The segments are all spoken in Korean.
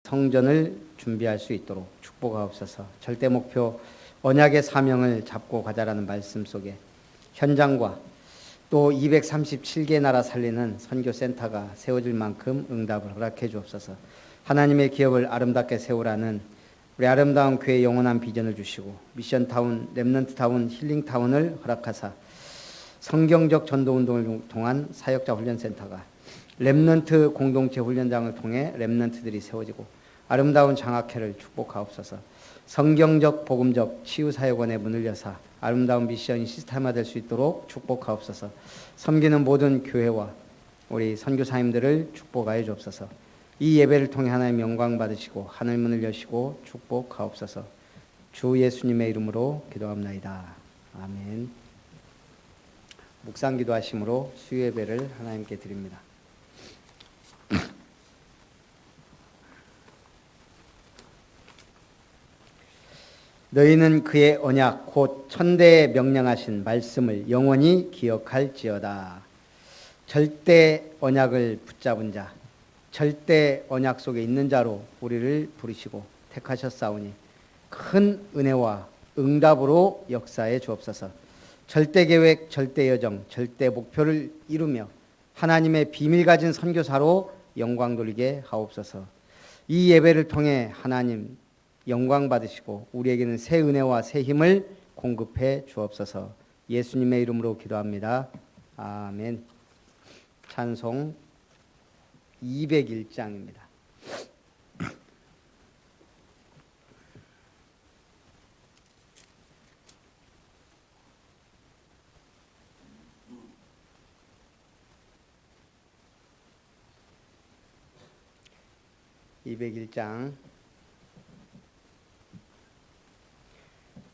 성전을 준비할 수 있도록 축복하옵소서. 절대 목표 언약의 사명을 잡고 가자라는 말씀 속에 현장과 또 237개 나라 살리는 선교센터가 세워질 만큼 응답을 허락해 주옵소서. 하나님의 기업을 아름답게 세우라는 우리 아름다운 교회의 영원한 비전을 주시고 미션타운, 렘넌트타운, 힐링타운을 허락하사 성경적 전도운동을 통한 사역자 훈련센터가 렘넌트 공동체 훈련장을 통해 렘넌트들이 세워지고 아름다운 장학회를 축복하옵소서. 성경적 복음적 치유사역원의 문을 여사 아름다운 미션이 시스템화될 수 있도록 축복하옵소서. 섬기는 모든 교회와 우리 선교사님들을 축복하여 주옵소서. 이 예배를 통해 하나님 영광 받으시고 하늘 문을 여시고 축복하옵소서. 주 예수님의 이름으로 기도합나이다. 아멘. 묵상 기도하심으로 수요 예배를 하나님께 드립니다. 너희는 그의 언약 곧 천대에 명령하신 말씀을 영원히 기억할지어다. 절대 언약을 붙잡은 자, 절대 언약 속에 있는 자로 우리를 부르시고 택하셨사오니 큰 은혜와 응답으로 역사해 주옵소서. 절대 계획, 절대 여정, 절대 목표를 이루며 하나님의 비밀 가진 선교사로 영광 돌리게 하옵소서. 이 예배를 통해 하나님 영광 받으시고 우리에게는 새 은혜와 새 힘을 공급해 주옵소서. 예수님의 이름으로 기도합니다. 아멘. 찬송 201장입니다.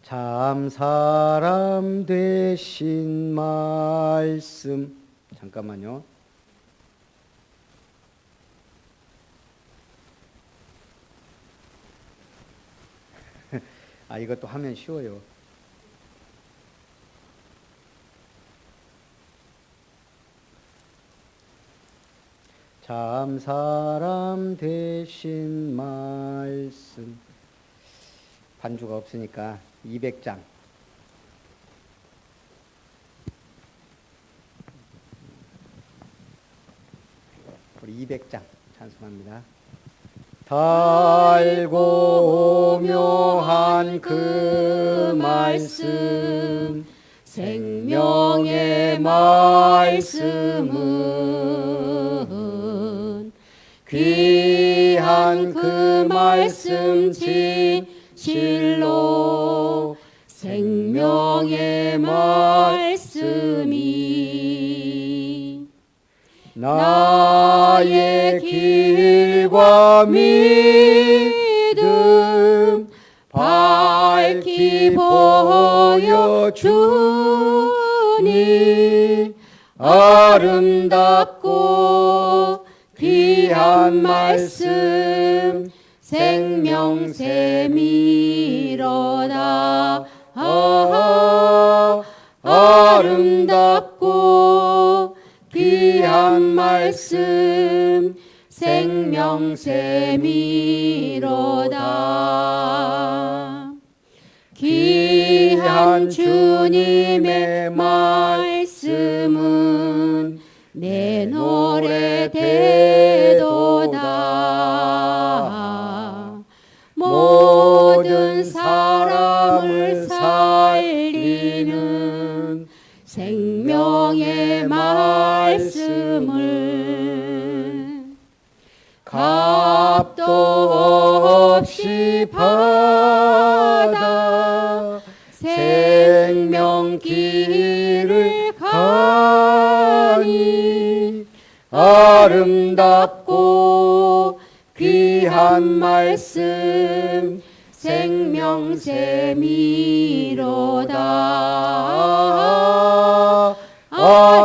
참 사람 되신 말씀. 잠깐만요. 이것도 하면 쉬워요. 참 사람 되신 말씀. 반주가 없으니까 200장. 우리 200장 찬송합니다. 달고 오묘한 그 말씀, 생명의 말씀은 귀한 그 말씀 진실로 생명의 말씀이 나의 길과 믿음 밝히 보여주니 아름답고 귀한 말씀 생명샘이로다. 아름답고 귀한 말씀 생명샘이로다. 귀한 주님의 말씀은 내 노래 되도다. 모든 사람을 살리는 생명의 말씀을 값도 없이 받아 생명길을 가니 아름답고 귀한 말씀 생명샘이로다.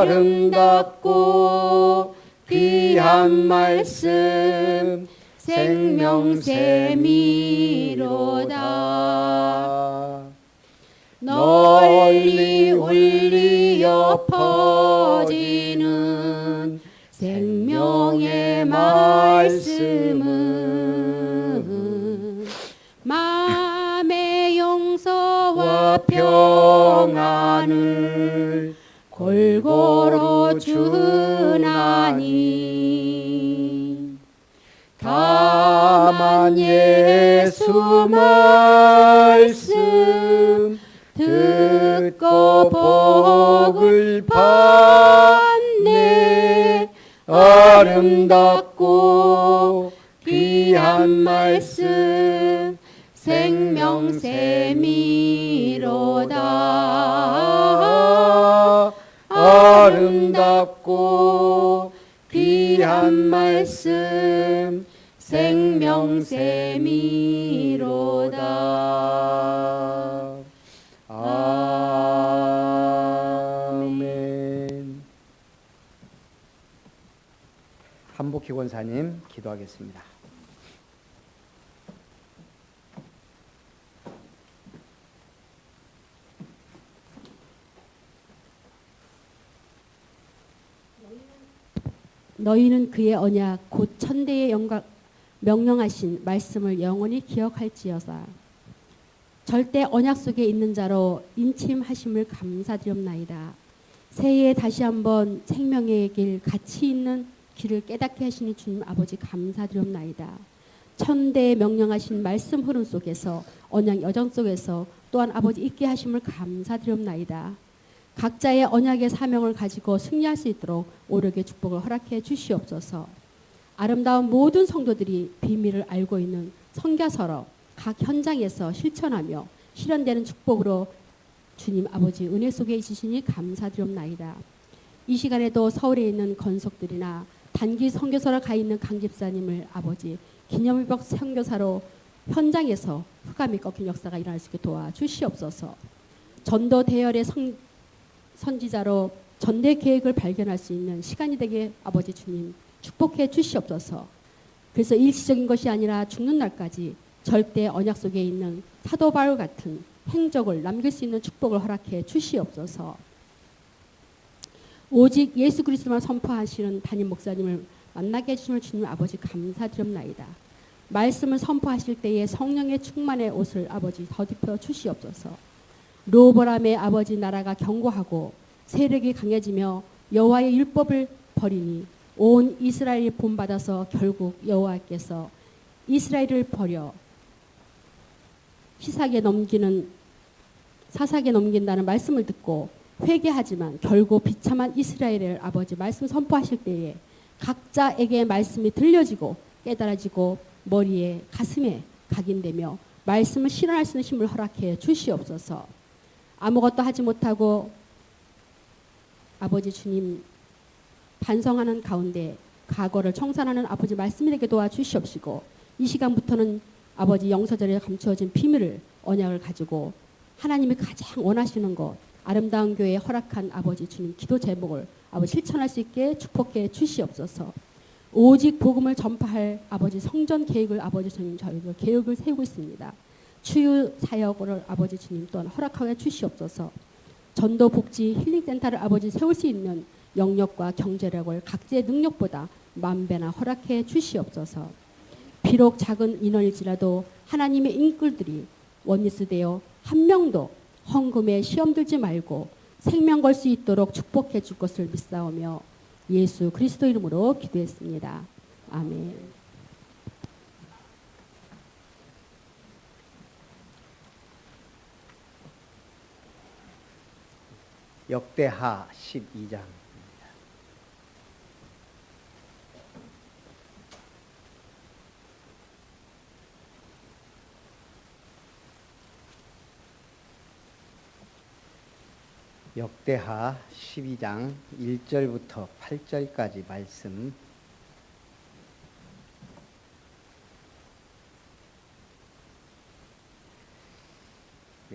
아름답고 귀한 말씀 생명샘이로다. 널리 울리어 퍼지는 생명의 말씀은 나라 평안을 골고루 주나니 다만 예수 말씀 듣고 복을 받네. 아름답고 귀한 말씀 생명샘이로다. 아름답고 귀한 말씀 생명샘이로다. 아멘. 한복희 권사님 기도하겠습니다. 너희는 그의 언약 곧 천대의 영광 명령하신 말씀을 영원히 기억할지어다. 절대 언약 속에 있는 자로 인침하심을 감사드립나이다. 새해에 다시 한번 생명의 길, 가치 있는 길을 깨닫게 하시니 주님 아버지 감사드립나이다. 천대의 명령하신 말씀 흐름 속에서 언약 여정 속에서 또한 아버지 있게 하심을 감사드립나이다. 각자의 언약의 사명을 가지고 승리할 수 있도록 오력의 축복을 허락해 주시옵소서. 아름다운 모든 성도들이 비밀을 알고 있는 성가서로 각 현장에서 실천하며 실현되는 축복으로 주님 아버지 은혜 속에 있으시니 감사드립나이다. 이 시간에도 서울에 있는 건속들이나 단기 선교사로 가 있는 강 집사님을 아버지 기념일복 선교사로 현장에서 흑암이 꺾인 역사가 일어날 수 있게 도와주시옵소서. 전도 대열의 선지자로 전대 계획을 발견할 수 있는 시간이 되게 아버지 주님 축복해 주시옵소서. 그래서 일시적인 것이 아니라 죽는 날까지 절대 언약 속에 있는 사도 바울 같은 행적을 남길 수 있는 축복을 허락해 주시옵소서. 오직 예수 그리스도만 선포하시는 담임 목사님을 만나게 해주심을 주님 아버지 감사드립나이다. 말씀을 선포하실 때에 성령의 충만의 옷을 아버지 덧입혀 주시옵소서. 로보람의 아버지 나라가 견고하고 세력이 강해지며 여호와의 율법을 버리니 온 이스라엘이 본받아서 결국 여호와께서 이스라엘을 버려 사사게 넘긴다는 말씀을 듣고 회개하지만 결국 비참한 이스라엘을 아버지 말씀 선포하실 때에 각자에게 말씀이 들려지고 깨달아지고 머리에 가슴에 각인되며 말씀을 실현할 수 있는 힘을 허락해 주시옵소서. 아무것도 하지 못하고 아버지 주님 반성하는 가운데 과거를 청산하는 아버지 말씀이 되게 도와주시옵시고 이 시간부터는 아버지 영서절에 감추어진 비밀을 언약을 가지고 하나님이 가장 원하시는 것 아름다운 교회에 허락한 아버지 주님 기도 제목을 아버지 실천할 수 있게 축복해 주시옵소서. 오직 복음을 전파할 아버지 성전 계획을 아버지 주님 저희가 계획을 세우고 있습니다. 추유 사역을 아버지 주님 또한 허락하여 주시옵소서. 전도 복지 힐링센터를 아버지 세울 수 있는 영역과 경제력을 각자의 능력보다 만배나 허락해 주시옵소서. 비록 작은 인원일지라도 하나님의 인끌들이 원리스되어 한 명도 헌금에 시험 들지 말고 생명 걸 수 있도록 축복해 줄 것을 믿사오며 예수 그리스도 이름으로 기도했습니다. 아멘. 역대하 12장 역대하 12장 1절부터 8절까지 말씀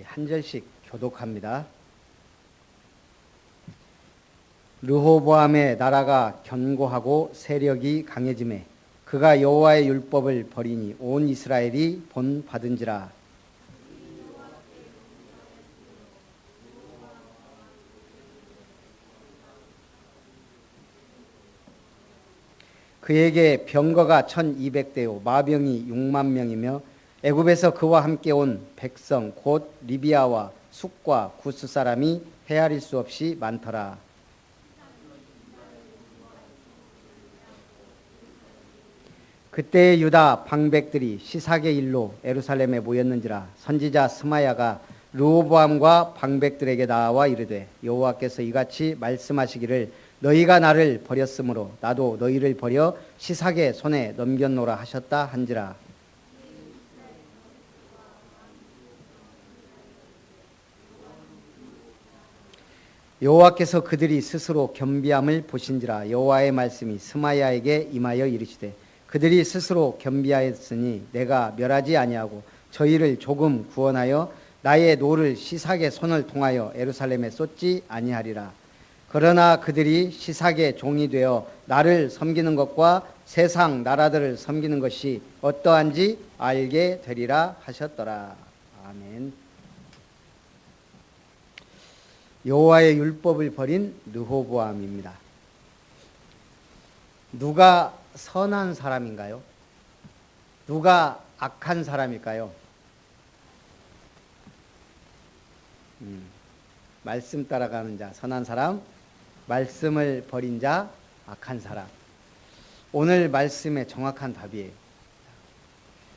한 절씩 교독합니다. 르호보암의 나라가 견고하고 세력이 강해지매 그가 여호와의 율법을 버리니 온 이스라엘이 본받은지라. 그에게 병거가 1200대요 마병이 6만 명이며 애굽에서 그와 함께 온 백성 곧 리비아와 숙과 구스 사람이 헤아릴 수 없이 많더라. 그때 유다 방백들이 시삭의 일로 예루살렘에 모였는지라. 선지자 스마야가 르호보암과 방백들에게 나와 이르되 여호와께서 이같이 말씀하시기를 너희가 나를 버렸으므로 나도 너희를 버려 시삭의 손에 넘겼노라 하셨다 한지라. 여호와께서 그들이 스스로 겸비함을 보신지라. 여호와의 말씀이 스마야에게 임하여 이르시되 그들이 스스로 겸비하였으니 내가 멸하지 아니하고 저희를 조금 구원하여 나의 노를 시삭의 손을 통하여 예루살렘에 쏟지 아니하리라. 그러나 그들이 시삭의 종이 되어 나를 섬기는 것과 세상 나라들을 섬기는 것이 어떠한지 알게 되리라 하셨더라. 아멘. 여호와의 율법을 버린 르호보암입니다. 누가 선한 사람인가요? 누가 악한 사람일까요? 말씀 따라가는 자 선한 사람, 말씀을 버린 자 악한 사람. 오늘 말씀의 정확한 답이에요.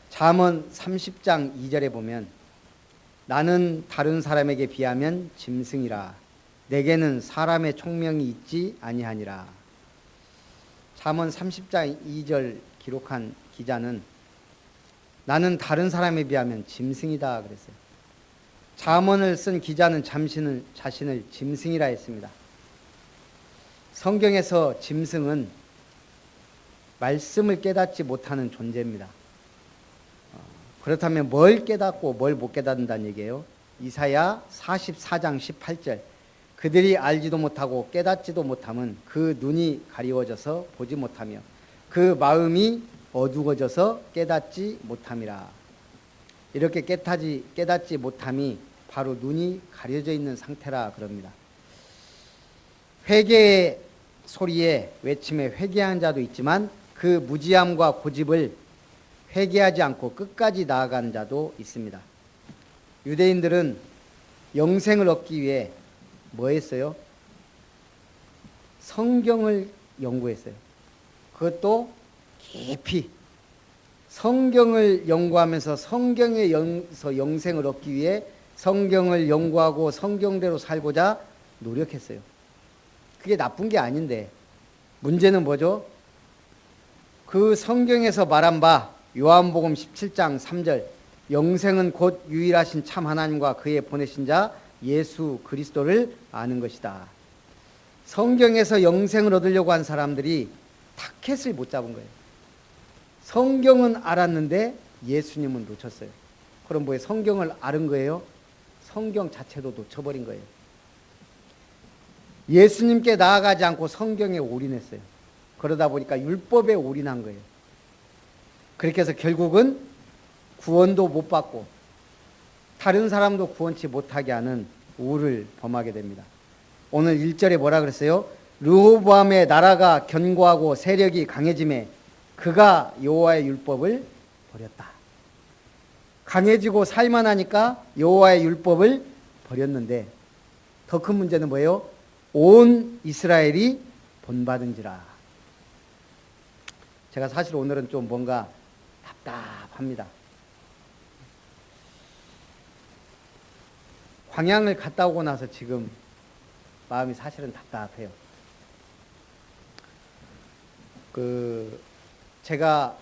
잠언 30장 2절에 보면 나는 다른 사람에게 비하면 짐승이라 내게는 사람의 총명이 있지 아니하니라. 잠언 30장 2절 기록한 기자는 나는 다른 사람에 비하면 짐승이다 그랬어요. 잠언을 쓴 기자는 자신을 짐승이라 했습니다. 성경에서 짐승은 말씀을 깨닫지 못하는 존재입니다. 그렇다면 뭘 깨닫고 뭘 못 깨닫는다는 얘기예요. 이사야 44장 18절 그들이 알지도 못하고 깨닫지도 못함은 그 눈이 가리워져서 보지 못하며 그 마음이 어두워져서 깨닫지 못함이라. 이렇게 깨닫지 못함이 바로 눈이 가려져 있는 상태라 그럽니다. 회개의 소리에 외침에 회개한 자도 있지만 그 무지함과 고집을 회개하지 않고 끝까지 나아가는 자도 있습니다. 유대인들은 영생을 얻기 위해 뭐 했어요? 성경을 연구했어요. 그것도 깊이 성경을 연구하면서 성경에서 영생을 얻기 위해 성경을 연구하고 성경대로 살고자 노력했어요. 그게 나쁜 게 아닌데 문제는 뭐죠? 그 성경에서 말한 바 요한복음 17장 3절 영생은 곧 유일하신 참 하나님과 그의 보내신 자 예수 그리스도를 아는 것이다. 성경에서 영생을 얻으려고 한 사람들이 타켓을 못 잡은 거예요. 성경은 알았는데 예수님은 놓쳤어요. 그럼 뭐예요? 성경을 알은 거예요? 성경 자체도 놓쳐버린 거예요. 예수님께 나아가지 않고 성경에 올인했어요. 그러다 보니까 율법에 올인한 거예요. 그렇게 해서 결국은 구원도 못 받고 다른 사람도 구원치 못하게 하는 우를 범하게 됩니다. 오늘 1절에 뭐라 그랬어요? 르호보암의 나라가 견고하고 세력이 강해짐에 그가 여호와의 율법을 버렸다. 강해지고 살만하니까 여호와의 율법을 버렸는데 더 큰 문제는 뭐예요? 온 이스라엘이 본받은지라. 제가 사실 오늘은 좀 뭔가 답답합니다. 광양을 갔다 오고 나서 지금 마음이 사실은 답답해요. 제가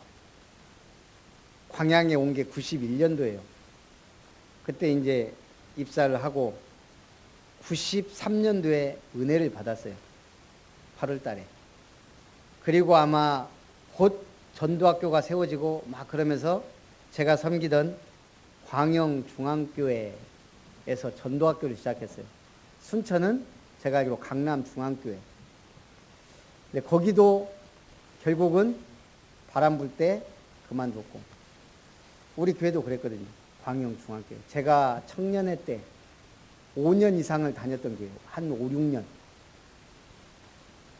광양에 온 게 91년도예요. 그때 이제 입사를 하고 93년도에 은혜를 받았어요. 8월 달에. 그리고 아마 곧 전도학교가 세워지고 막 그러면서 제가 섬기던 광영중앙교회에서 전도학교를 시작했어요. 순천은 제가 알기로 강남중앙교회. 근데 거기도 결국은 바람 불 때 그만뒀고 우리 교회도 그랬거든요. 광영중앙교회. 제가 청년회 때 5년 이상을 다녔던 교회예요. 한 5, 6년.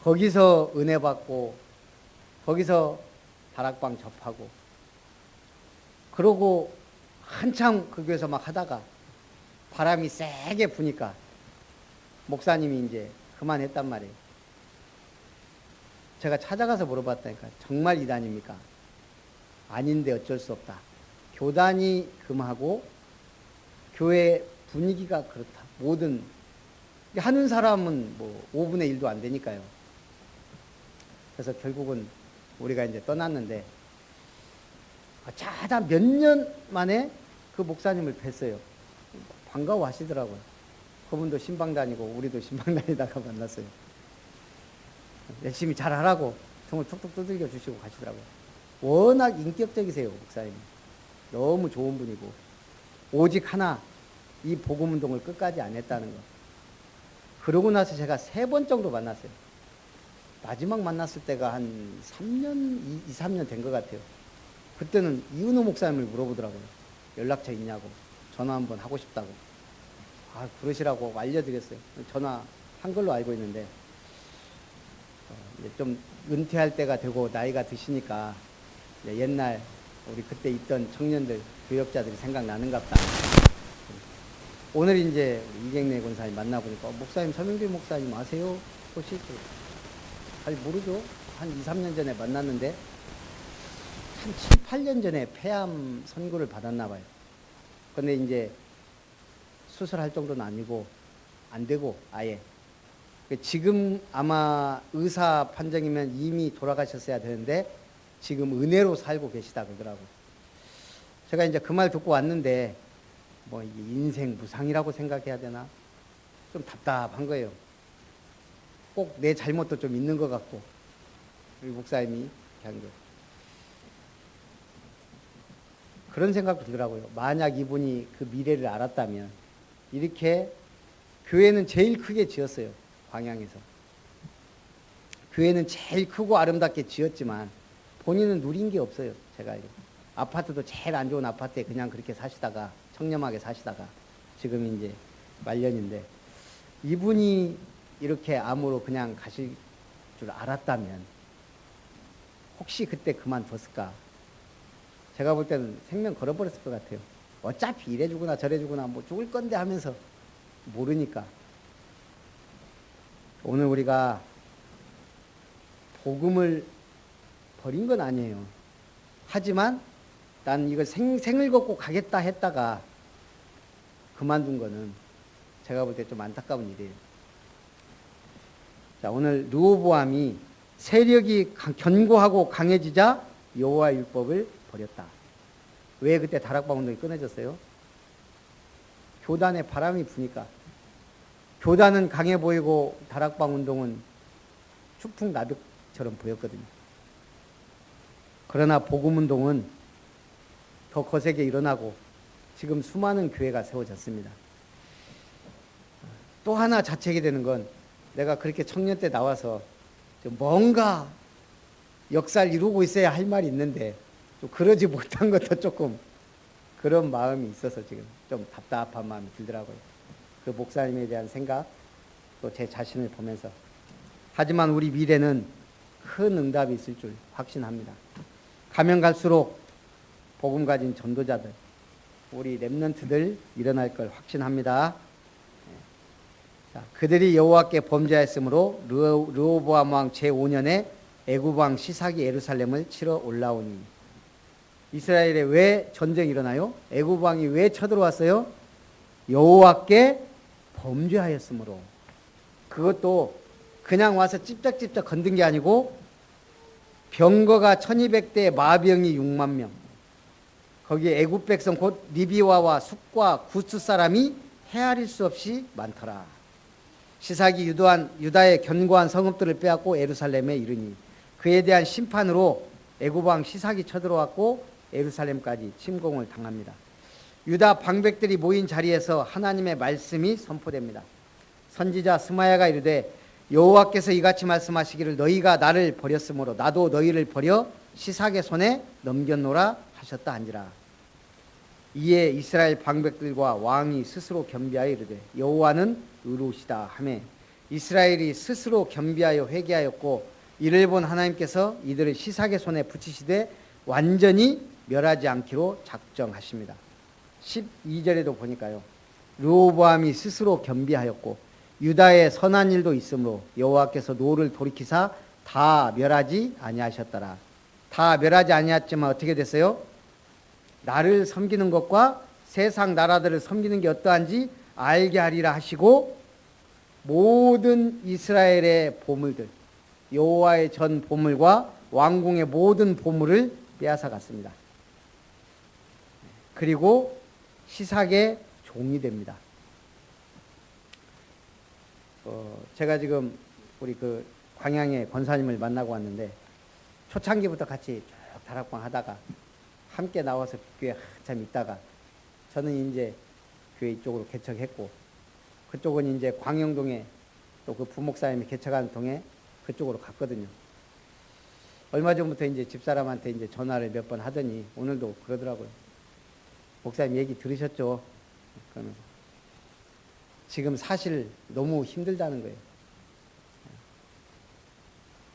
거기서 은혜 받고 거기서 다락방 접하고 그러고 한참 그 교회에서 막 하다가 바람이 세게 부니까 목사님이 이제 그만했단 말이에요. 제가 찾아가서 물어봤다니까. 정말 이단입니까? 아닌데 어쩔 수 없다. 교단이 금하고 교회 분위기가 그렇다. 모든 하는 사람은 뭐 5분의 1도 안 되니까요. 그래서 결국은 우리가 이제 떠났는데 자다 몇 년 만에 그 목사님을 뵀어요. 반가워하시더라고요. 그분도 신방 다니고 우리도 신방 다니다가 만났어요. 열심히 잘하라고 정말 툭툭 두들겨 주시고 가시더라고요. 워낙 인격적이세요, 목사님. 너무 좋은 분이고 오직 하나, 이 복음운동을 끝까지 안 했다는 거. 그러고 나서 제가 3번 정도 만났어요. 마지막 만났을 때가 한 3년, 2, 3년 된 것 같아요. 그때는 이은호 목사님을 물어보더라고요. 연락처 있냐고. 전화 한번 하고 싶다고. 그러시라고 알려드렸어요. 전화 한 걸로 알고 있는데 이제 좀 은퇴할 때가 되고 나이가 드시니까 옛날 우리 그때 있던 청년들, 교역자들이 생각나는갑다. 오늘 이제 이경래 권사님 만나보니까 목사님, 서명길 목사님 아세요? 혹시 잘 모르죠? 한 2, 3년 전에 만났는데 한 7, 8년 전에 폐암 선고를 받았나 봐요. 근데 이제 수술할 정도는 아니고 안 되고 아예 지금 아마 의사 판정이면 이미 돌아가셨어야 되는데 지금 은혜로 살고 계시다 그러더라고요. 제가 이제 그 말 듣고 왔는데 뭐 이게 인생 무상이라고 생각해야 되나? 좀 답답한 거예요. 꼭 내 잘못도 좀 있는 것 같고 우리 목사님이 한 거. 그런 생각도 들더라고요. 만약 이분이 그 미래를 알았다면 이렇게 교회는 제일 크게 지었어요. 광양에서. 교회는 제일 크고 아름답게 지었지만 본인은 누린 게 없어요. 제가 알기로. 아파트도 제일 안 좋은 아파트에 그냥 그렇게 사시다가 청렴하게 사시다가 지금 이제 말년인데 이분이 이렇게 암으로 그냥 가실 줄 알았다면 혹시 그때 그만뒀을까? 제가 볼 때는 생명 걸어버렸을 것 같아요. 어차피 이래 주구나 저래 주구나 뭐 죽을 건데 하면서 모르니까. 오늘 우리가 복음을 버린 건 아니에요. 하지만 난 이걸 생을 걷고 가겠다 했다가 그만둔 거는 제가 볼 때 좀 안타까운 일이에요. 자, 오늘 르호보암이 세력이 견고하고 강해지자 여호와 율법을 버렸다. 왜 그때 다락방 운동이 끊어졌어요? 교단에 바람이 부니까. 교단은 강해 보이고 다락방 운동은 추풍나벽처럼 보였거든요. 그러나 복음 운동은 더 거세게 일어나고 지금 수많은 교회가 세워졌습니다. 또 하나 자책이 되는 건 내가 그렇게 청년 때 나와서 뭔가 역사를 이루고 있어야 할 말이 있는데 좀 그러지 못한 것도 조금 그런 마음이 있어서 지금 좀 답답한 마음이 들더라고요. 그 목사님에 대한 생각 또 제 자신을 보면서 하지만 우리 미래는 큰 응답이 있을 줄 확신합니다. 가면 갈수록 복음 가진 전도자들 우리 렘넌트들 일어날 걸 확신합니다. 자, 그들이 여호와께 범죄하였으므로 르호보암 왕 제5년에 애굽 왕 시삭이 예루살렘을 치러 올라오니. 이스라엘에 왜 전쟁이 일어나요? 애굽 왕이 왜 쳐들어왔어요? 여호와께 범죄하였으므로. 그것도 그냥 와서 찝쩍찝쩍 건든 게 아니고 병거가 1200대 마병이 6만 명. 거기에 애굽 백성 곧 리비와와 숫과 구스 사람이 헤아릴 수 없이 많더라. 시삭이 유다의 견고한 성읍들을 빼앗고 예루살렘에 이르니 그에 대한 심판으로 애굽 왕 시삭이 쳐들어왔고 예루살렘까지 침공을 당합니다. 유다 방백들이 모인 자리에서 하나님의 말씀이 선포됩니다. 선지자 스마야가 이르되 여호와께서 이같이 말씀하시기를 너희가 나를 버렸으므로 나도 너희를 버려 시삭의 손에 넘겼노라 하셨다 한지라. 이에 이스라엘 방백들과 왕이 스스로 겸비하여 이르되 여호와는 의로우시다 하며 이스라엘이 스스로 겸비하여 회개하였고 이를 본 하나님께서 이들을 시삭의 손에 붙이시되 완전히 멸하지 않기로 작정하십니다. 12절에도 보니까요. 르호보암이 스스로 겸비하였고 유다의 선한 일도 있으므로 여호와께서 노를 돌이키사 다 멸하지 아니하셨더라. 다 멸하지 아니하였지만 어떻게 됐어요? 나를 섬기는 것과 세상 나라들을 섬기는 게 어떠한지 알게 하리라 하시고 모든 이스라엘의 보물들, 여호와의 전 보물과 왕궁의 모든 보물을 빼앗아 갔습니다. 그리고 시삭의 종이 됩니다. 제가 지금 우리 그 광양의 권사님을 만나고 왔는데 초창기부터 같이 쭉 다락방 하다가 함께 나와서 교회 한참 있다가 저는 이제 교회 이쪽으로 개척했고 그쪽은 이제 광영동에 또 그 부목사님이 개척하는 동에 그쪽으로 갔거든요. 얼마 전부터 이제 집사람한테 이제 전화를 몇 번 하더니 오늘도 그러더라고요. 목사님 얘기 들으셨죠? 그러면서 지금 사실 너무 힘들다는 거예요.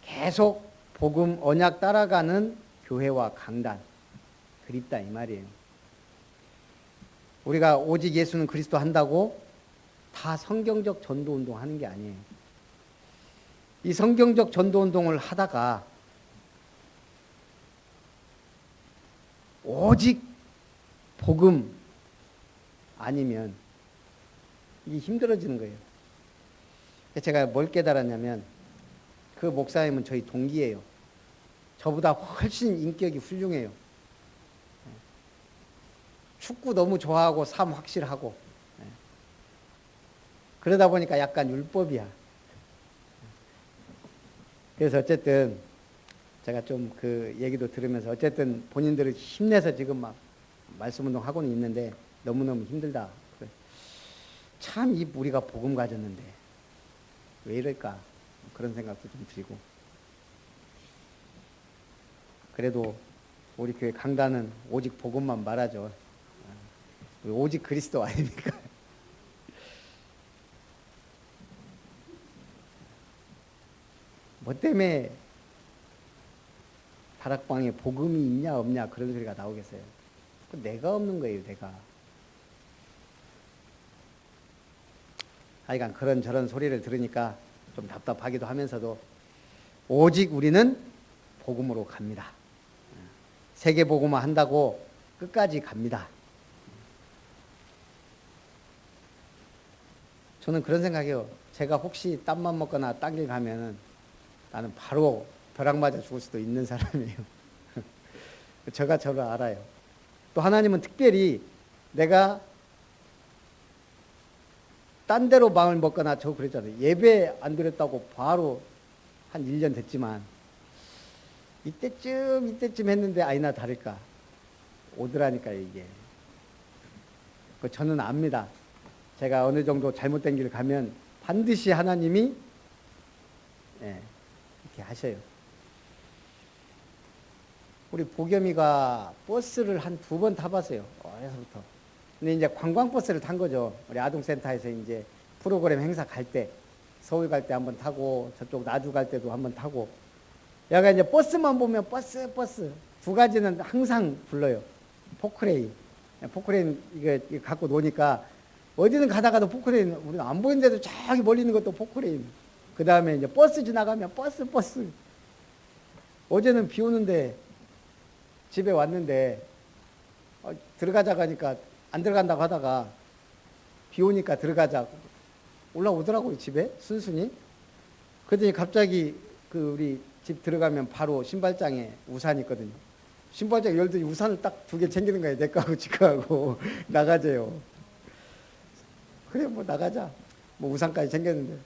계속 복음 언약 따라가는 교회와 강단 그립다 이 말이에요. 우리가 오직 예수는 그리스도 한다고 다 성경적 전도운동 하는 게 아니에요. 이 성경적 전도운동을 하다가 오직 복음 아니면 이게 힘들어지는 거예요. 제가 뭘 깨달았냐면 그 목사님은 저희 동기예요. 저보다 훨씬 인격이 훌륭해요. 축구 너무 좋아하고 삶 확실하고 그러다 보니까 약간 율법이야. 그래서 어쨌든 제가 좀 그 얘기도 들으면서 어쨌든 본인들을 힘내서 지금 막 말씀운동 하고는 있는데 너무너무 힘들다. 참 이 우리가 복음 가졌는데 왜 이럴까 그런 생각도 좀 들고 그래도 우리 교회 강단은 오직 복음만 말하죠. 오직 그리스도 아닙니까? 뭐 때문에 다락방에 복음이 있냐 없냐 그런 소리가 나오겠어요. 내가 없는 거예요, 내가. 하여간 그런저런 소리를 들으니까 좀 답답하기도 하면서도 오직 우리는 복음으로 갑니다. 세계 복음화 한다고 끝까지 갑니다. 저는 그런 생각이에요. 제가 혹시 땀만 먹거나 딴 길 가면은 나는 바로 벼락 맞아 죽을 수도 있는 사람이에요. 제가 저를 알아요. 또 하나님은 특별히 내가 딴 데로 마음을 먹거나 저 그랬잖아요. 예배 안 드렸다고 바로 한 1년 됐지만 이때쯤 했는데 아니나 다를까 오더라니까요 이게. 저는 압니다. 제가 어느 정도 잘못된 길을 가면 반드시 하나님이 이렇게 하셔요. 우리 보겸이가 버스를 한 2번 타봤어요. 어려서부터. 근데 이제 관광버스를 탄 거죠. 우리 아동센터에서 이제 프로그램 행사 갈 때, 서울 갈 때 한번 타고, 저쪽 나주 갈 때도 한번 타고. 얘가 이제 버스만 보면 버스. 2가지는 항상 불러요. 포크레인. 포크레인 이거 갖고 노니까 어디든 가다가도 포크레인, 우리가 안 보이는데도 저기 멀리 있는 것도 포크레인. 그 다음에 이제 버스 지나가면 버스. 어제는 비 오는데 집에 왔는데 들어가자고 하니까 안 들어간다고 하다가 비 오니까 들어가자고 올라오더라고요, 집에 순순히. 그랬더니 갑자기 그 우리 집 들어가면 바로 신발장에 우산이 있거든요. 신발장 열더니 우산을 딱 2개 챙기는 거예요. 내 거하고 지 거하고 나가재요. 그래 뭐 나가자. 뭐 우산까지 챙겼는데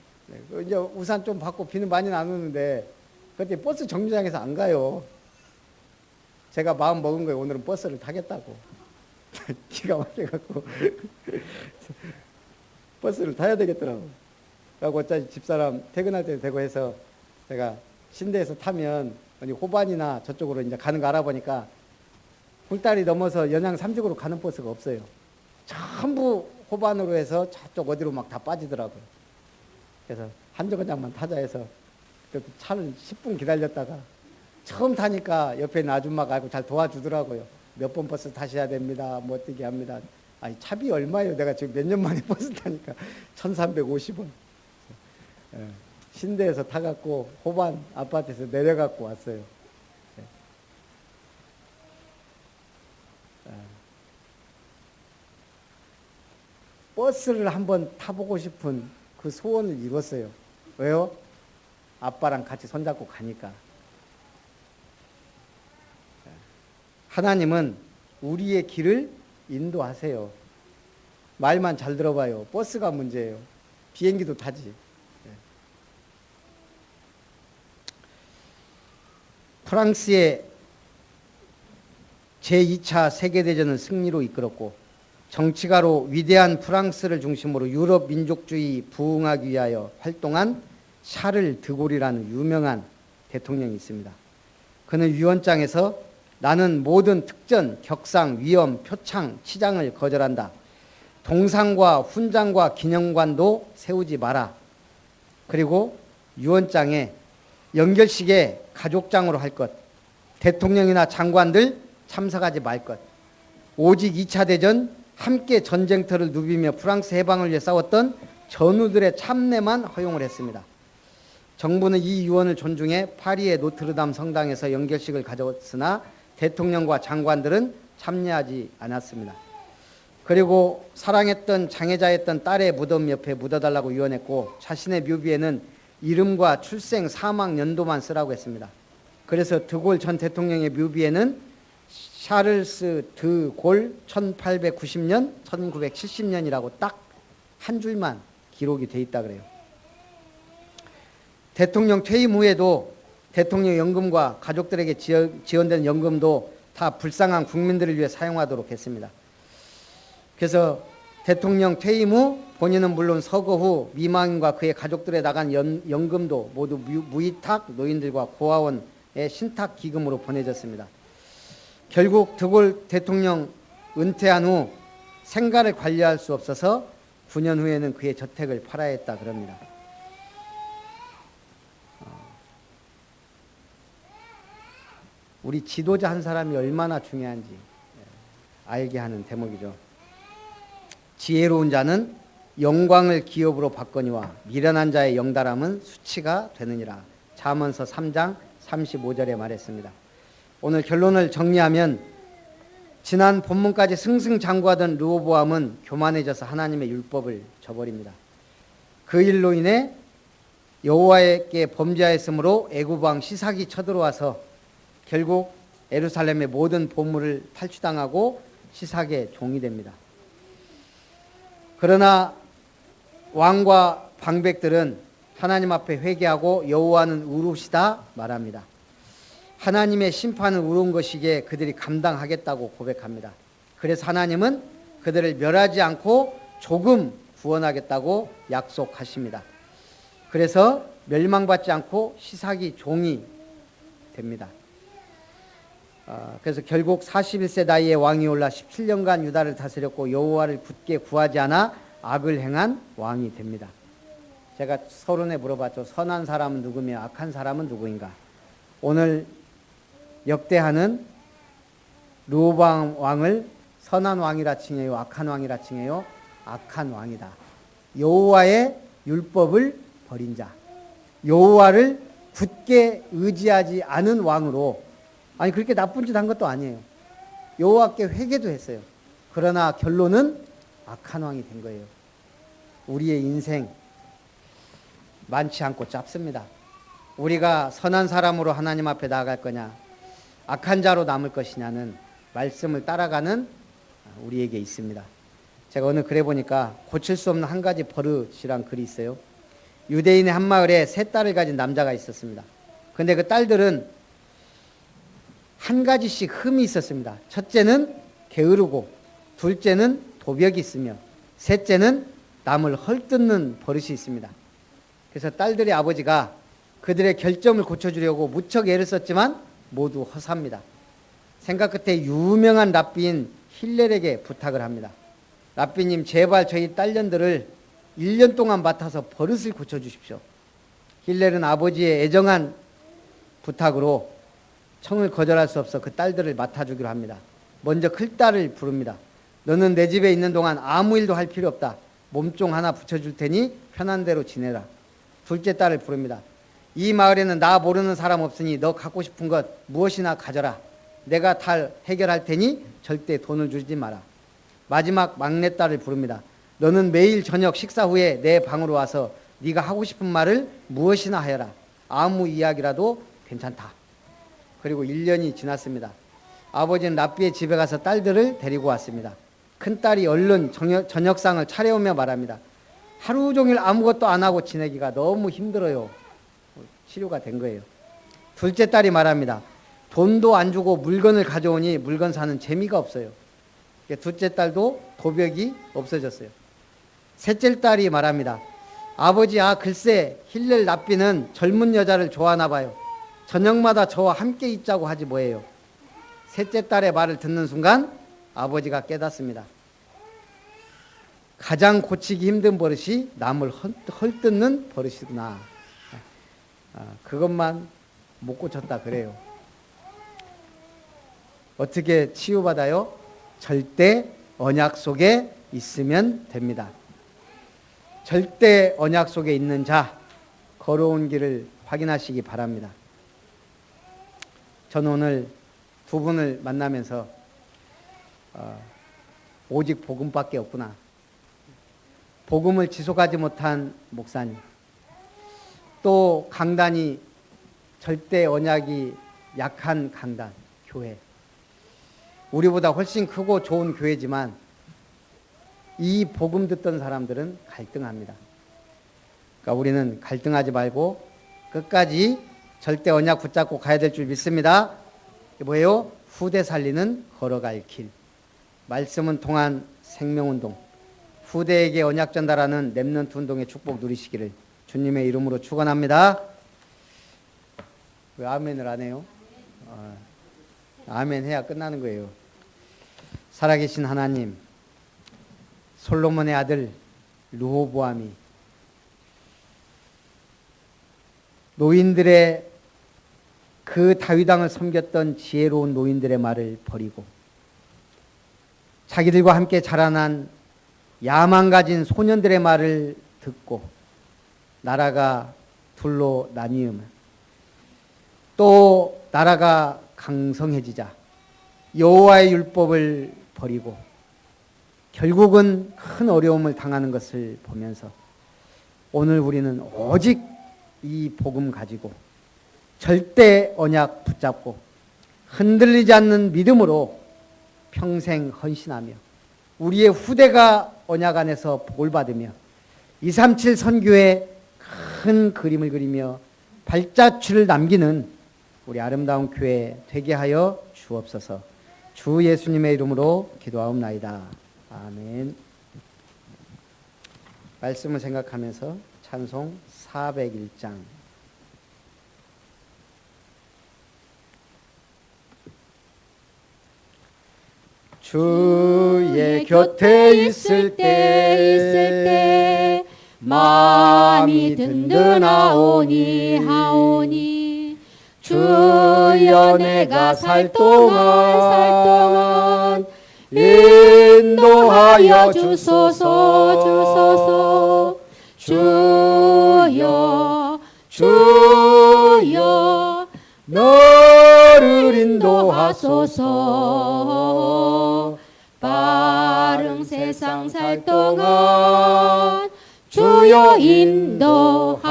이제 우산 좀 받고 비는 많이는 안 오는데 그때 버스 정류장에서 안 가요. 제가 마음 먹은 거예요. 오늘은 버스를 타겠다고. 기가 막혀갖고 버스를 타야 되겠더라고. 그리고 어차피 집사람 퇴근할 때 되고 해서 제가 신대에서 타면 어디 호반이나 저쪽으로 이제 가는 거 알아보니까 굴다리 넘어서 연양 삼죽으로 가는 버스가 없어요. 전부 호반으로 해서 저쪽 어디로 막 다 빠지더라고요. 그래서 한 정거장만 타자 해서 차를 10분 기다렸다가 처음 타니까 옆에 있는 아줌마가 알고 잘 도와주더라고요. 몇 번 버스 타셔야 됩니다. 뭐 어떻게 합니다. 아니 차비 얼마예요? 내가 지금 몇 년 만에 버스 타니까 1,350원. 신대에서 타갖고 호반 아파트에서 내려갖고 왔어요. 버스를 한번 타보고 싶은 그 소원을 이뤘어요. 왜요? 아빠랑 같이 손잡고 가니까. 하나님은 우리의 길을 인도하세요. 말만 잘 들어봐요. 버스가 문제예요. 비행기도 타지. 프랑스의 제2차 세계대전을 승리로 이끌었고 정치가로 위대한 프랑스를 중심으로 유럽 민족주의 부흥하기 위하여 활동한 샤를 드골이라는 유명한 대통령이 있습니다. 그는 유언장에서 나는 모든 특전, 격상, 위엄, 표창, 치장을 거절한다. 동상과 훈장과 기념관도 세우지 마라. 그리고 유언장에 연결식에 가족장으로 할 것, 대통령이나 장관들 참석하지 말 것, 오직 2차 대전 함께 전쟁터를 누비며 프랑스 해방을 위해 싸웠던 전우들의 참례만 허용을 했습니다. 정부는 이 유언을 존중해 파리의 노트르담 성당에서 연결식을 가졌으나 대통령과 장관들은 참여하지 않았습니다. 그리고 사랑했던 장애자였던 딸의 무덤 옆에 묻어달라고 유언했고 자신의 묘비에는 이름과 출생, 사망 연도만 쓰라고 했습니다. 그래서 드골 전 대통령의 묘비에는 샤를스 드골 1890년, 1970년이라고 딱 한 줄만 기록이 돼 있다 그래요. 대통령 퇴임 후에도 대통령 연금과 가족들에게 지원된 연금도 다 불쌍한 국민들을 위해 사용하도록 했습니다. 그래서 대통령 퇴임 후 본인은 물론 서거 후 미망인과 그의 가족들에 나간 연금도 모두 무위탁 노인들과 고아원의 신탁 기금으로 보내졌습니다. 결국 드골 대통령 은퇴한 후 생가를 관리할 수 없어서 9년 후에는 그의 저택을 팔아야 했다 그럽니다. 우리 지도자 한 사람이 얼마나 중요한지 알게 하는 대목이죠. 지혜로운 자는 영광을 기업으로 받거니와 미련한 자의 영달함은 수치가 되느니라. 잠언서 3장 35절에 말했습니다. 오늘 결론을 정리하면 지난 본문까지 승승장구하던 르호보암은 교만해져서 하나님의 율법을 저버립니다. 그 일로 인해 여호와께 범죄하였으므로 애굽 왕 시삭이 쳐들어와서 결국 예루살렘의 모든 보물을 탈취당하고 시삭의 종이 됩니다. 그러나 왕과 방백들은 하나님 앞에 회개하고 여호와는 의로우시다 말합니다. 하나님의 심판은 의로운 것이기에 그들이 감당하겠다고 고백합니다. 그래서 하나님은 그들을 멸하지 않고 조금 구원하겠다고 약속하십니다. 그래서 멸망받지 않고 시삭이 종이 됩니다. 그래서 결국 41세 나이에 왕이 올라 17년간 유다를 다스렸고 여호와를 굳게 구하지 않아 악을 행한 왕이 됩니다. 제가 서론에 물어봤죠. 선한 사람은 누구며 악한 사람은 누구인가? 오늘 역대하는 르호보암 왕을 선한 왕이라 칭해요? 악한 왕이라 칭해요? 악한 왕이다. 여호와의 율법을 버린 자, 여호와를 굳게 의지하지 않은 왕으로, 아니 그렇게 나쁜 짓 한 것도 아니에요. 여호와께 회개도 했어요. 그러나 결론은 악한 왕이 된 거예요. 우리의 인생 많지 않고 짧습니다. 우리가 선한 사람으로 하나님 앞에 나아갈 거냐, 악한 자로 남을 것이냐는 말씀을 따라가는 우리에게 있습니다. 제가 오늘 글에 보니까 고칠 수 없는 한 가지 버릇이란 글이 있어요. 유대인의 한 마을에 세 딸을 가진 남자가 있었습니다. 근데 그 딸들은 한 가지씩 흠이 있었습니다. 첫째는 게으르고, 둘째는 도벽이 있으며, 셋째는 남을 헐뜯는 버릇이 있습니다. 그래서 딸들의 아버지가 그들의 결점을 고쳐주려고 무척 애를 썼지만 모두 허사입니다. 생각 끝에 유명한 랍비인 힐렐에게 부탁을 합니다. 랍비님, 제발 저희 딸년들을 1년 동안 맡아서 버릇을 고쳐주십시오. 힐렐은 아버지의 애정한 부탁으로 청을 거절할 수 없어 그 딸들을 맡아주기로 합니다. 먼저 클딸을 부릅니다. 너는 내 집에 있는 동안 아무 일도 할 필요 없다. 몸종 하나 붙여줄 테니 편한 대로 지내라. 둘째 딸을 부릅니다. 이 마을에는 나 모르는 사람 없으니 너 갖고 싶은 것 무엇이나 가져라. 내가 다 해결할 테니 절대 돈을 주지 마라. 마지막 막내딸을 부릅니다. 너는 매일 저녁 식사 후에 내 방으로 와서 네가 하고 싶은 말을 무엇이나 하여라. 아무 이야기라도 괜찮다. 그리고 1년이 지났습니다. 아버지는 랍비의 집에 가서 딸들을 데리고 왔습니다. 큰딸이 얼른 저녁상을 차려오며 말합니다. 하루 종일 아무것도 안 하고 지내기가 너무 힘들어요. 치료가 된 거예요. 둘째 딸이 말합니다. 돈도 안 주고 물건을 가져오니 물건 사는 재미가 없어요. 둘째 딸도 도벽이 없어졌어요. 셋째 딸이 말합니다. 아버지, 글쎄 힐렐 랍비는 젊은 여자를 좋아하나 봐요. 저녁마다 저와 함께 있자고 하지 뭐예요. 셋째 딸의 말을 듣는 순간 아버지가 깨닫습니다. 가장 고치기 힘든 버릇이 남을 헐뜯는 버릇이구나. 그것만 못 고쳤다 그래요. 어떻게 치유받아요? 절대 언약 속에 있으면 됩니다. 절대 언약 속에 있는 자, 걸어온 길을 확인하시기 바랍니다. 저는 오늘 두 분을 만나면서 오직 복음밖에 없구나. 복음을 지속하지 못한 목사님, 또 강단이 절대 언약이 약한 강단, 교회. 우리보다 훨씬 크고 좋은 교회지만 이 복음 듣던 사람들은 갈등합니다. 그러니까 우리는 갈등하지 말고 끝까지 절대 언약 붙잡고 가야 될 줄 믿습니다. 뭐예요? 후대 살리는 걸어갈 길. 말씀은 통한 생명운동. 후대에게 언약 전달하는 렘넌트 운동의 축복 누리시기를 주님의 이름으로 축원합니다. 왜 아멘을 안 해요? 아멘 해야 끝나는 거예요. 살아계신 하나님, 솔로몬의 아들 르호보암이 노인들의 그 다윗 왕을 섬겼던 지혜로운 노인들의 말을 버리고 자기들과 함께 자라난 야망 가진 소년들의 말을 듣고 나라가 둘로 나뉘면 또 나라가 강성해지자 여호와의 율법을 버리고 결국은 큰 어려움을 당하는 것을 보면서 오늘 우리는 오직 이 복음 가지고 절대 언약 붙잡고 흔들리지 않는 믿음으로 평생 헌신하며 우리의 후대가 언약 안에서 복을 받으며 237 선교의 큰 그림을 그리며 발자취를 남기는 우리 아름다운 교회 되게 하여 주옵소서. 주 예수님의 이름으로 기도하옵나이다. 아멘. 말씀을 생각하면서 찬송 401장 주의 곁에 있을 때 마음이 든든하오니 주여 내가 살 동안 인도하여 주소서. 주여 너를 인도하소서. 빠른 세상 살 동안 주여 인도하소서.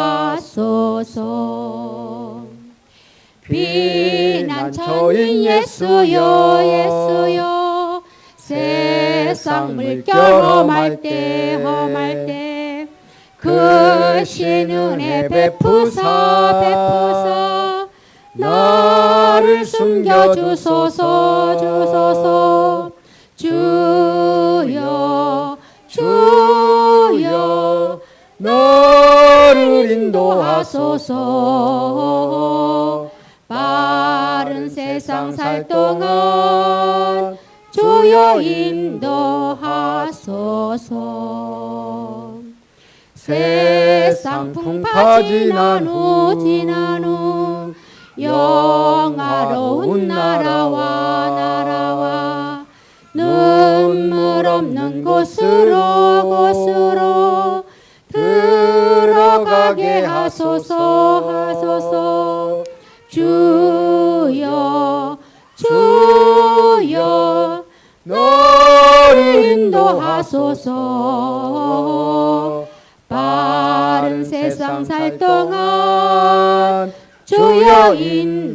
비난처인 예수여 세상 물결 험할 때 크신 은혜 베푸사 나를 숨겨주소서. 주여 너를 인도하소서. 빠른 세상 살 동안 주여 인도하소서. 세상 풍파 지난 후 영화로운 나라와 눈물 하소서. 바른 세상 살 동안 주여 인도하소서.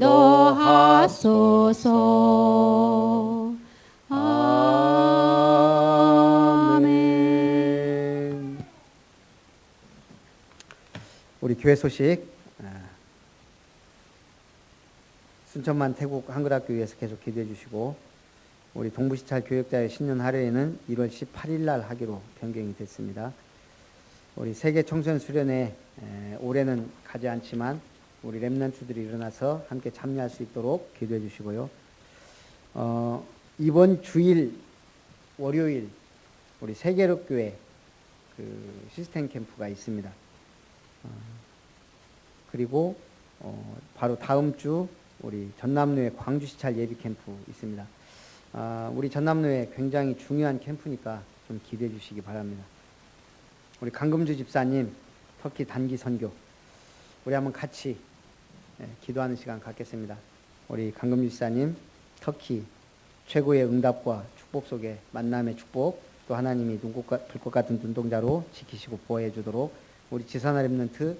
아멘. 우리 교회 소식, 순천만 태국 한글학교에서 계속 기도해 주시고, 우리 동부시찰 교역자의 신년 할애회는 1월 18일 날 하기로 변경이 됐습니다. 우리 세계 청소년 수련회 올해는 가지 않지만 우리 렘넌트들이 일어나서 함께 참여할 수 있도록 기도해 주시고요. 이번 주일 월요일 우리 세계력교회 그 시스템 캠프가 있습니다. 그리고 바로 다음 주 우리 전남로에 광주시찰 예비 캠프 있습니다. 우리 전남로에 굉장히 중요한 캠프니까 좀 기대해 주시기 바랍니다. 우리 강금주 집사님 터키 단기 선교, 우리 한번 같이 기도하는 시간 갖겠습니다. 우리 강금주 집사님 터키 최고의 응답과 축복 속에 만남의 축복, 또 하나님이 불꽃 같은 눈동자로 지키시고 보호해 주도록, 우리 지산아 렘넌트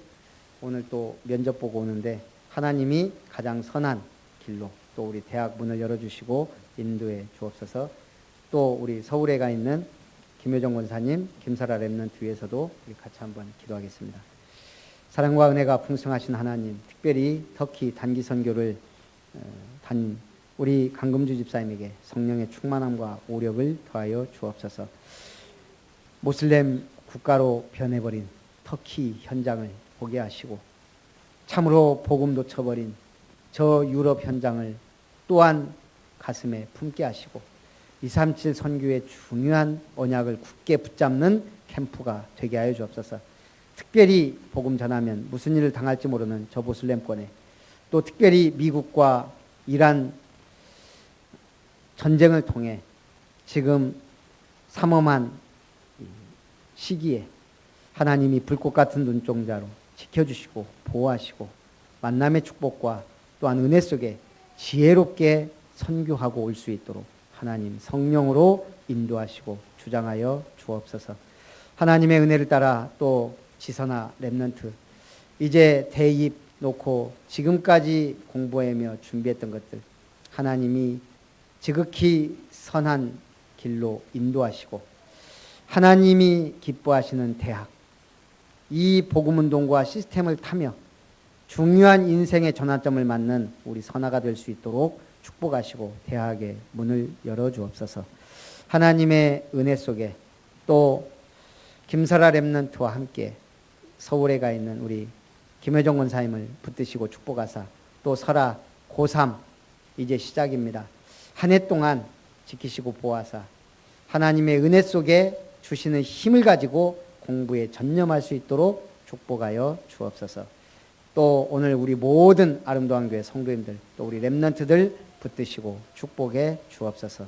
오늘 또 면접 보고 오는데 하나님이 가장 선한 길로 또 우리 대학 문을 열어주시고 인도해 주옵소서. 또 우리 서울에 가 있는 김효정 권사님, 김사라 렘넌트 위해서도 우리 같이 한번 기도하겠습니다. 사랑과 은혜가 풍성하신 하나님, 특별히 터키 단기 선교를 단 우리 강금주 집사님에게 성령의 충만함과 오력을 더하여 주옵소서. 모슬렘 국가로 변해버린 터키 현장을 보게 하시고, 참으로 복음 놓쳐버린 저 유럽 현장을 또한 가슴에 품게 하시고, 237 선교의 중요한 언약을 굳게 붙잡는 캠프가 되게 하여 주옵소서. 특별히 복음 전하면 무슨 일을 당할지 모르는 저 모슬렘권에, 또 특별히 미국과 이란 전쟁을 통해 지금 삼엄한 시기에 하나님이 불꽃 같은 눈동자로 지켜주시고 보호하시고 만남의 축복과 또한 은혜 속에 지혜롭게 선교하고 올 수 있도록 하나님 성령으로 인도하시고 주장하여 주옵소서. 하나님의 은혜를 따라 또 지선아 렘넌트 이제 대입 놓고 지금까지 공부하며 준비했던 것들 하나님이 지극히 선한 길로 인도하시고, 하나님이 기뻐하시는 대학, 이 복음운동과 시스템을 타며 중요한 인생의 전환점을 맞는 우리 선아가 될 수 있도록 축복하시고 대학의 문을 열어주옵소서. 하나님의 은혜 속에 또 김설아 렘넌트와 함께 서울에 가 있는 우리 김효정 권사님을 붙드시고 축복하사, 또 설아 고3 이제 시작입니다. 한 해 동안 지키시고 보호하사 하나님의 은혜 속에 주시는 힘을 가지고 공부에 전념할 수 있도록 축복하여 주옵소서. 또 오늘 우리 모든 아름다운 교회 성도님들, 또 우리 렘넌트들 붙드시고 축복해 주옵소서.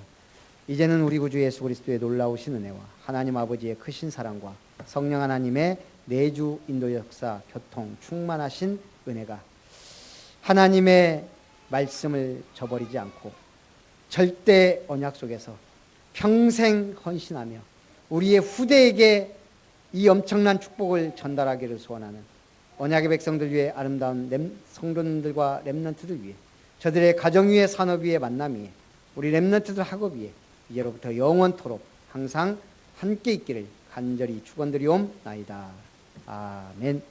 이제는 우리 구주 예수 그리스도의 놀라우신 은혜와 하나님 아버지의 크신 사랑과 성령 하나님의 내주 인도 역사 교통 충만하신 은혜가 하나님의 말씀을 저버리지 않고 절대 언약 속에서 평생 헌신하며 우리의 후대에게 이 엄청난 축복을 전달하기를 소원하는 언약의 백성들 위해 아름다운 성도님들과 렘넌트들 위해 저들의 가정 위에 산업 위에 만남 위에 우리 렘넌트들 학업 위에 이제로부터 영원토록 항상 함께 있기를 간절히 축원드리옵나이다. 아멘.